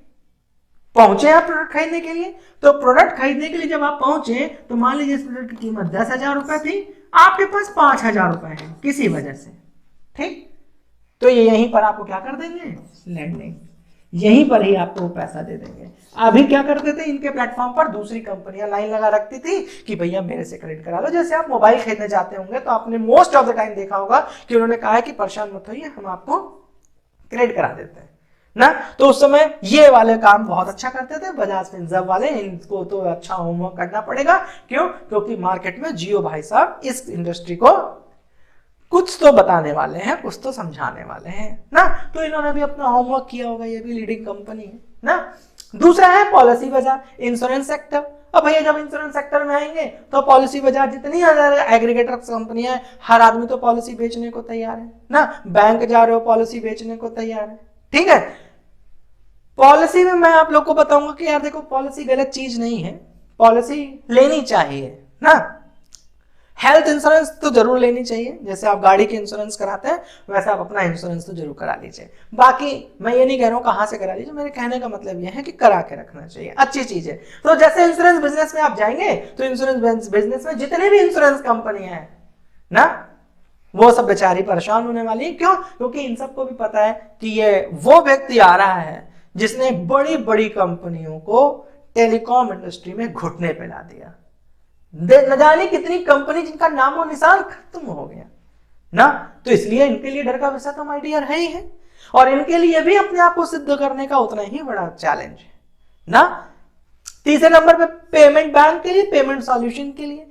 पहुंचे आप प्रोडक्ट खरीदने के लिए। तो प्रोडक्ट खरीदने के लिए जब आप पहुंचे तो मान लीजिए इस प्रोडक्ट की कीमत 10,000 रुपए थी, आपके पास 5,000 रुपए है किसी वजह से, ठीक, तो ये यहीं पर आपको क्या कर देंगे, लैंडिंग, यहीं पर ही आपको वो पैसा दे देंगे। अभी क्या करते थे, इनके प्लेटफॉर्म पर दूसरी कंपनियां लाइन लगा रखती थी कि भैया मेरे से क्रेडिट करा लो। जैसे आप मोबाइल खरीदने जाते होंगे तो आपने मोस्ट ऑफ द टाइम देखा होगा कि उन्होंने कहा है कि परेशान मत होइए, हम आपको क्रेडिट करा देते हैं ना। तो उस समय ये वाले काम बहुत अच्छा करते थे बजाज फिनसर्व वाले। इनको तो अच्छा होमवर्क करना पड़ेगा, क्यों, क्योंकि मार्केट में जियो भाई साहब इस इंडस्ट्री को कुछ तो बताने वाले हैं, कुछ तो समझाने वाले हैं ना। तो इन्होंने भी अपना होमवर्क किया होगा, ये भी लीडिंग कंपनी है ना। दूसरा है पॉलिसी बाजार, इंश्योरेंस सेक्टर। अब भैया जब इंश्योरेंस सेक्टर में आएंगे तो पॉलिसी बाजार जितनी एग्रीगेटर कंपनियां हैं, हर आदमी तो पॉलिसी बेचने को तैयार है ना। बैंक जा रहे हो पॉलिसी बेचने को तैयार है, ठीक है। पॉलिसी में मैं आप लोग को बताऊंगा कि यार देखो पॉलिसी गलत चीज नहीं है, पॉलिसी लेनी चाहिए ना। हेल्थ इंश्योरेंस तो जरूर लेनी चाहिए, जैसे आप गाड़ी की इंश्योरेंस कराते हैं वैसे आप अपना इंश्योरेंस तो जरूर करा लीजिए। बाकी मैं ये नहीं कह रहा हूं कहां से करा लीजिए, मेरे कहने का मतलब ये है कि करा के रखना चाहिए, अच्छी चीज है। तो जैसे इंश्योरेंस बिजनेस में आप जाएंगे तो इंश्योरेंस बिजनेस में जितने भी इंश्योरेंस कंपनियां हैं ना, वो सब बेचारी परेशान होने वाली है। क्यों, क्योंकि इन सबको भी पता है कि ये वो व्यक्ति आ रहा है जिसने बड़ी बड़ी कंपनियों को टेलीकॉम इंडस्ट्री में घुटने पे ला दिया। न जाने कितनी कंपनी जिनका नामो निशान खत्म हो गया ना। तो इसलिए इनके लिए डर का विषय तो माय डियर है ही है, और इनके लिए भी अपने आप को सिद्ध करने का उतना ही बड़ा चैलेंज है ना। तीसरे नंबर पे पेमेंट बैंक के लिए, पेमेंट सॉल्यूशन के लिए।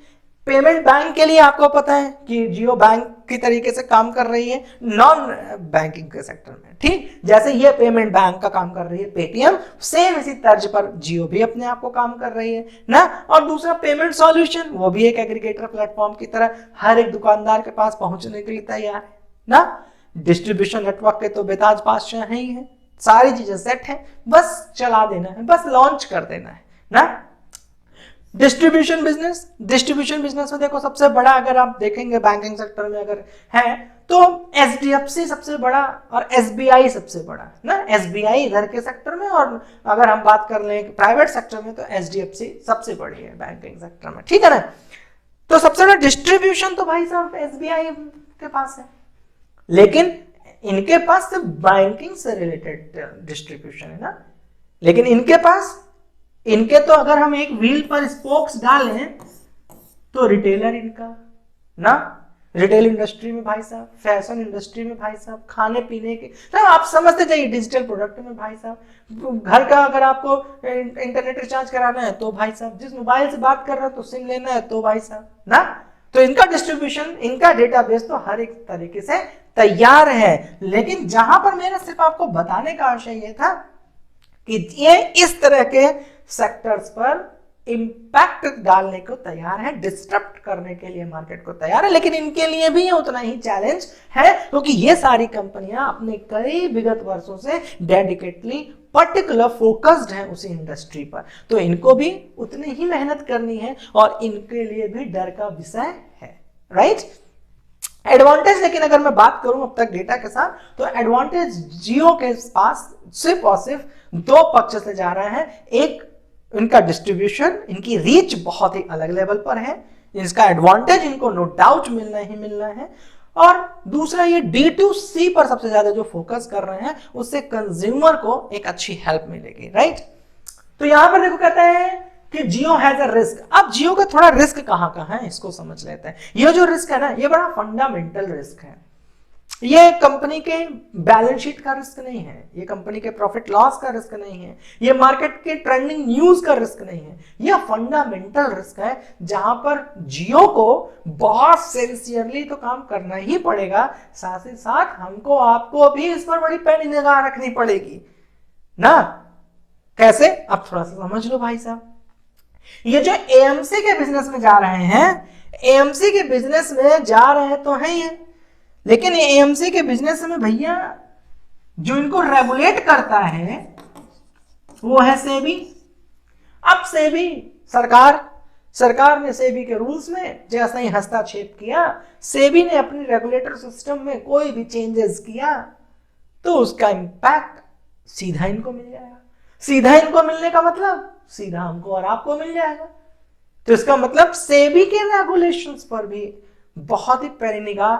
पेमेंट बैंक के लिए आपको पता है कि जियो बैंक की तरीके से काम कर रही है नॉन बैंकिंग के सेक्टर में, ठीक। जैसे ये पेमेंट बैंक का काम कर रही है पेटीएम, सेम इसी तर्ज पर जियो भी अपने आप को काम कर रही है ना। और दूसरा पेमेंट सॉल्यूशन, वो भी एक एग्रीगेटर प्लेटफॉर्म की तरह हर एक दुकानदार के पास पहुंचने के लिए तैयार है ना। डिस्ट्रीब्यूशन नेटवर्क के तो बेताज बादशाह है ही है, सारी चीजें सेट है, बस चला देना है, बस लॉन्च कर देना है ना। डिस्ट्रीब्यूशन बिजनेस में देखो सबसे बड़ा अगर आप देखेंगे बैंकिंग सेक्टर में अगर है तो एचडीएफसी सबसे बड़ा और एसबीआई सबसे बड़ा ना। एसबीआई इधर के सेक्टर में, और अगर हम बात कर लें प्राइवेट सेक्टर में तो एचडीएफसी सबसे बड़ी है बैंकिंग सेक्टर में, ठीक है ना। तो सबसे बड़ा डिस्ट्रीब्यूशन तो भाई साहब एसबीआई के पास है, लेकिन इनके पास सिर्फ बैंकिंग से रिलेटेड डिस्ट्रीब्यूशन है ना। लेकिन इनके तो अगर हम एक व्हील पर स्पोक्स डालें तो रिटेलर इनका ना, रिटेल इंडस्ट्री में भाई साहब, फैशन इंडस्ट्री में भाई साहब, खाने पीने के तो आप समझते जाइए, डिजिटल प्रोडक्ट में भाई साहब, घर का अगर आपको इंटरनेट रिचार्ज कराना है तो भाई साहब, जिस मोबाइल से बात कर रहे हो तो सिम लेना है तो भाई साहब ना। तो इनका डिस्ट्रीब्यूशन, इनका डेटाबेस तो हर एक तरीके से तैयार है। लेकिन जहां पर मेरा सिर्फ आपको बताने का आशय ये था कि ये इस तरह के सेक्टर्स पर इंपैक्ट डालने को तैयार है, डिस्टर्ब करने के लिए मार्केट को तैयार है। लेकिन इनके लिए भी उतना ही चैलेंज है, क्योंकि ये सारी कंपनियां अपने कई विगत वर्षों से डेडिकेटली पर्टिकुलर फोकस्ड हैं उसी इंडस्ट्री पर, तो इनको भी उतनी ही मेहनत करनी है और इनके लिए भी डर का विषय है, राइट। एडवांटेज, लेकिन अगर मैं बात करूं अब तक डेटा के साथ, तो एडवांटेज जियो के पास सिर्फ और सिर्फ दो पक्ष से जा रहा है। एक, इनका डिस्ट्रीब्यूशन, इनकी रीच बहुत ही अलग लेवल पर है, इसका एडवांटेज इनको नो डाउट मिलना ही मिलना है। और दूसरा, ये D2C पर सबसे ज्यादा जो फोकस कर रहे हैं, उससे कंज्यूमर को एक अच्छी हेल्प मिलेगी, राइट। तो यहां पर देखो कहते हैं कि जियो हैज अ रिस्क। अब जियो का थोड़ा रिस्क कहां है इसको समझ लेते हैं। ये जो रिस्क है ना, ये बड़ा फंडामेंटल रिस्क है। ये कंपनी के बैलेंस शीट का रिस्क नहीं है, ये कंपनी के प्रॉफिट लॉस का रिस्क नहीं है, ये मार्केट के ट्रेंडिंग न्यूज का रिस्क नहीं है, ये फंडामेंटल रिस्क है, जहां पर जियो को बहुत सिंसियरली तो काम करना ही पड़ेगा, साथ ही साथ हमको आपको भी इस पर बड़ी पैनी निगाह रखनी पड़ेगी ना। कैसे, आप थोड़ा सा समझ लो भाई साहब। ये जो एएमसी के बिजनेस में जा रहे हैं, एएमसी के बिजनेस में जा रहे हैं तो है ये, लेकिन एएमसी के बिजनेस में भैया जो इनको रेगुलेट करता है वो है सेबी। अब सेबी सरकार ने सेबी के रूल्स में जैसा ही हस्तक्षेप किया, सेबी ने अपनी रेगुलेटर सिस्टम में कोई भी चेंजेस किया, तो उसका इंपैक्ट सीधा इनको मिल जाएगा। सीधा इनको मिलने का मतलब सीधा हमको और आपको मिल जाएगा। तो इसका मतलब सेबी के रेगुलेशंस पर भी बहुत ही पैनी निगाह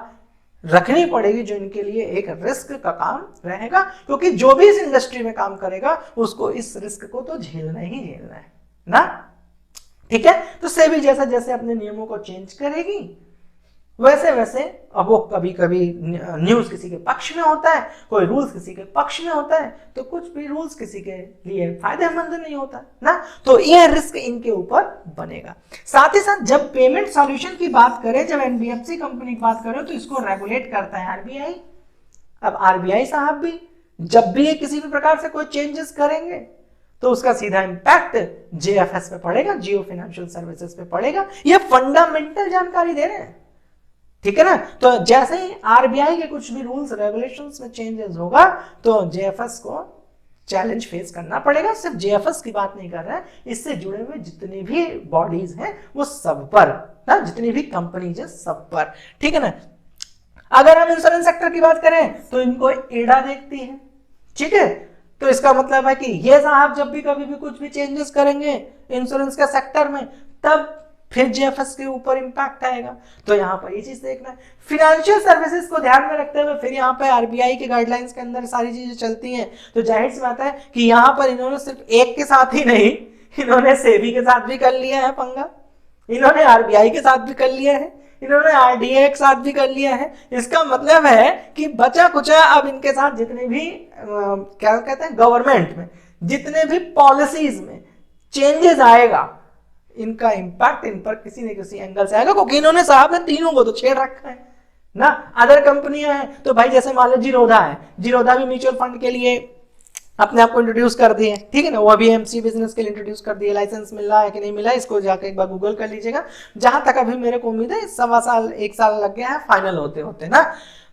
रखनी पड़ेगी, जो इनके लिए एक रिस्क का काम रहेगा, क्योंकि जो भी इस इंडस्ट्री में काम करेगा उसको इस रिस्क को तो झेलना ही झेलना है ना। ठीक है, तो सेबी जैसा जैसे अपने नियमों को चेंज करेगी वैसे वैसे, अब वो कभी कभी न्यूज किसी के पक्ष में होता है, कोई रूल्स किसी के पक्ष में होता है, तो कुछ भी रूल्स किसी के लिए फायदेमंद नहीं होता ना, तो यह रिस्क इनके ऊपर बनेगा। साथ ही साथ जब पेमेंट सॉल्यूशन की बात करें, जब एनबीएफसी कंपनी की बात करें, तो इसको रेगुलेट करता है आरबीआई। अब आरबीआई साहब भी जब भी ये किसी भी प्रकार से कोई चेंजेस करेंगे तो उसका सीधा इंपैक्ट जेएफएस पे पड़ेगा, जियो फाइनेंशियल सर्विसेज पे पड़ेगा। ये फंडामेंटल जानकारी दे रहे हैं, ठीक है ना। तो जैसे ही आरबीआई के कुछ भी रूल्स रेगुलेशंस में चेंजेस होगा तो जेएफएस को चैलेंज फेस करना पड़ेगा। सिर्फ जेएफएस की बात नहीं कर रहा है, इससे जुड़े हुए जितने भी बॉडीज हैं वो सब पर ना, जितनी भी कंपनीज है सब पर, ठीक है ना। अगर हम इंश्योरेंस सेक्टर की बात करें तो इनको एडा देखती है, ठीक है। तो इसका मतलब है कि ये साहब जब भी कभी भी कुछ भी चेंजेस करेंगे इंश्योरेंस के सेक्टर में, तब फिर जेएफएस के ऊपर इंपैक्ट आएगा। तो यहाँ पर ये चीज देखना है। फाइनेंशियल सर्विसेज को ध्यान में रखते हुए फिर यहाँ पे आरबीआई के गाइडलाइंस के अंदर सारी चीजें चलती हैं, तो जाहिर सी बात है कि यहाँ पर इन्होंने सिर्फ एक के साथ ही नहीं, इन्होंने सेबी के साथ भी कर लिया है पंगा, इन्होंने आरबीआई के साथ भी कर लिया है, इन्होंने आरडीए के साथ भी कर लिया है। इसका मतलब है कि बचा कुचा अब इनके साथ जितने भी क्या कहते हैं गवर्नमेंट में जितने भी पॉलिसीज में चेंजेस आएगा, इनका इंपैक्ट इन पर किसी न किसी एंगल से आएगा, क्योंकि इन्होंने साहब ने तीनों को तो छेड़ रखा है ना। अदर कंपनियां हैं तो भाई जैसे मान लो जीरोधा है, जीरोधा भी म्यूचुअल फंड के लिए अपने आप को इंट्रोड्यूस कर दिए, ठीक है ना। वो अभी एमसी बिजनेस के लिए इंट्रोड्यूस कर दिए, लाइसेंस मिल रहा है कि नहीं मिला इसको जाकर एक बार गूगल कर लीजिएगा। जहां तक अभी मेरे को उम्मीद है 1.25 साल 1 साल लग गया है फाइनल होते होते ना।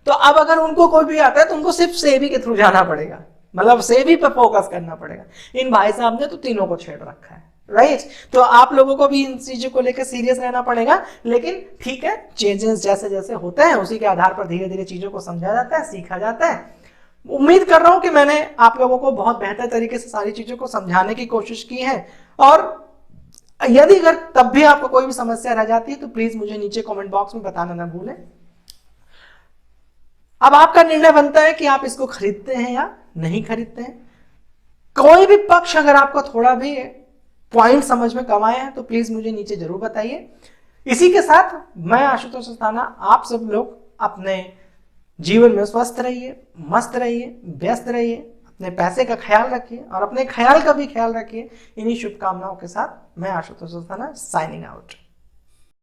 तो अब अगर उनको कोई भी आता है तो उनको सिर्फ सेबी के थ्रू जाना पड़ेगा, मतलब सेबी पे फोकस करना पड़ेगा। इन भाई साहब ने तो तीनों को छेड़ रखा है, राइट। तो आप लोगों को भी इन चीजों को लेकर सीरियस रहना पड़ेगा। लेकिन ठीक है, चेंजेस जैसे जैसे होते हैं उसी के आधार पर धीरे धीरे चीजों को समझा जाता है, सीखा जाता है। उम्मीद कर रहा हूं कि मैंने आप लोगों को बहुत बेहतर तरीके से सारी चीजों को समझाने की कोशिश की है, और यदि अगर तब भी आपको कोई भी समस्या रह जाती है तो प्लीज मुझे नीचे कमेंट बॉक्स में बताना ना भूलें। अब आपका निर्णय बनता है कि आप इसको खरीदते हैं या नहीं खरीदते हैं। कोई भी पक्ष अगर आपको थोड़ा भी पॉइंट समझ में कम आया है तो प्लीज मुझे नीचे जरूर बताइए। इसी के साथ मैं आशुतोष अस्थाना, आप सब लोग अपने जीवन में स्वस्थ रहिए, मस्त रहिए, व्यस्त रहिए, अपने पैसे का ख्याल रखिए और अपने ख्याल का भी ख्याल रखिए। इन्हीं शुभकामनाओं के साथ मैं आशुतोष अस्थाना साइनिंग आउट।